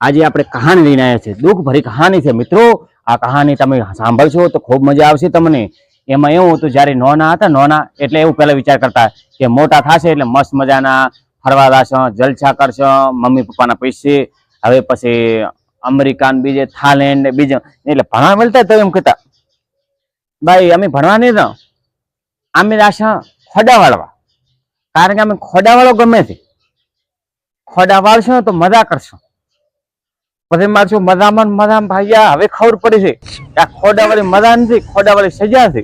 આજે આપણે કહાની લઈને આવ્યા છે, દુઃખ ભરી કહાની છે મિત્રો। આ કહાની તમે સાંભળશો તો ખૂબ મજા આવશે તમને। એમાં એવું હતું, જયારે નોના હતા, નોના એટલે એવું પેલા વિચાર કરતા કે મોટા થશે એટલે મસ્ત મજાના ફરવા જશે, જલસા કરશે, મમ્મી પપ્પાના પૈસે, હવે પછી અમેરિકા બીજે થાઈલેન્ડ બીજે, એટલે ભણવા મળતા તો એમ કહેતા ભાઈ અમે ભણવા નહીં તો અમે રાશા ખોડા વાળવા, કારણ કે અમે ખોડા વાળો ગમે છે, ખોડા વાળશો તો મજા કરશો। પછી મારશું મજામાં મજામાં ભાઈયા હવે ખબર પડી છે કે આ ખોડા વાળી મજા નથી, ખોડા વાળી સજા છે।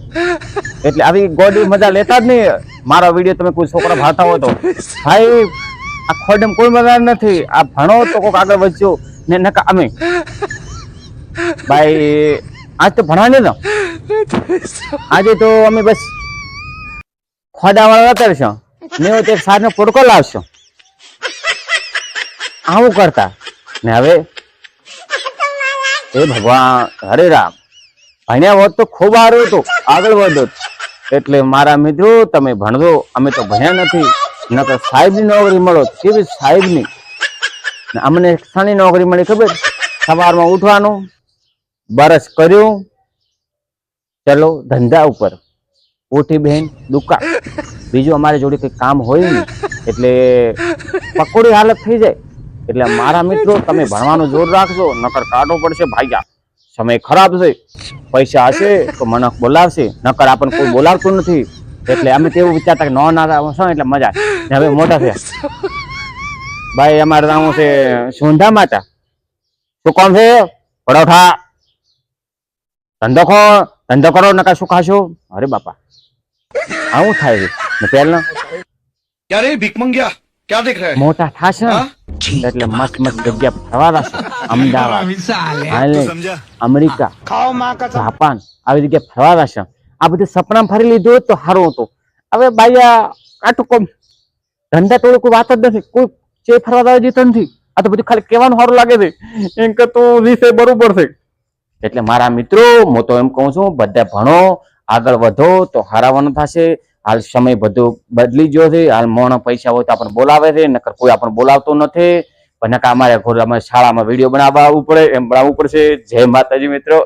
એટલે આવી ગોડી મજા લેતા જ નહીં। મારો વિડીયો તમે કોઈ છોકરા ભાવતા હોય તો ભાઈ આ ખોડમ કોઈ મજા નથી, આ ભણો તો કોઈક આગળ વધજો ને નકા અમે ભાઈ આજ તો ભણવા નહીં તો આજે તો અમે બસ ખોડા વાળા કરશો ને એક સારનો પોડકો લાવશો, આવું કરતા ને હવે એ ભગવાન હરે રામ ભણ્યા હોત તો ખૂબ સારું હતું, આગળ વધો। એટલે મારા મિત્રો તમે ભણજો, અમે તો ભણ્યા નથી, ન તો સાહેબની નોકરી મળો, કેવી સાહેબની, અમને શાની નોકરી મળી ખબર? સવારમાં ઉઠવાનું, બરસ કર્યું, ચલો ધંધા ઉપર, ઉઠી બહેન દુકાન, બીજું અમારી જોડે કઈ કામ હોય નહીં, એટલે પકોડી હાલત થઈ જાય। એટલે મારા મિત્રો તમે ભણવાનું જોર રાખજો, નકર કાઢવો પડશે ભાઈયા, સમય ખરાબ છે, પૈસા હશે તો મને બોલાવશે, નકર આપણને કોઈ બોલાવતું નથી। એટલે અમે તેવું વિચારતા કે નો ના એટલે મજા, હવે મોટા થયા ભાઈ અમારે નામ છે સુંધા માતા, શું કોમ છે? પરોઠા, ધંધો કરો નકર શું ખાશો? અરે બાપા આવું થાય છે પહેલા क्या रे भीख मंगिया क्या देख रहा है? મોટા થશે એટલે મસ્ત મસ્ત જગ્યા ફરવા જશે, અમદાવાદ, થાઈલેન્ડ, અમેરિકા, જાપાન આવી જગ્યા ફરવા જશે। આ બધું સપના ફરી લીધું તો સારું હતું। હવે બાયા આટું કોમ ધંધા તોડે કોઈ વાત જ નથી, કોઈ જે ફરવા જવા જતો નથી, આ તો બધું ખાલી કહેવાનું સારું લાગે છે, એમ કે તું વિષય બરોબર છે। એટલે મારા મિત્રો હું તો એમ કહું છું બધા ભણો, આગળ વધો તો હારાવાનું થશે। હાલ સમય બધું બદલી ગયો છે, હાલ મોણા પૈસા હોય તો આપણને બોલાવે છે, નકર કોઈ આપણને બોલાવતું નથી। પણ નકા અમારે શાળામાં વિડીયો બનાવવું પડે, એમ બનાવવું પડશે। જય માતાજી મિત્રો।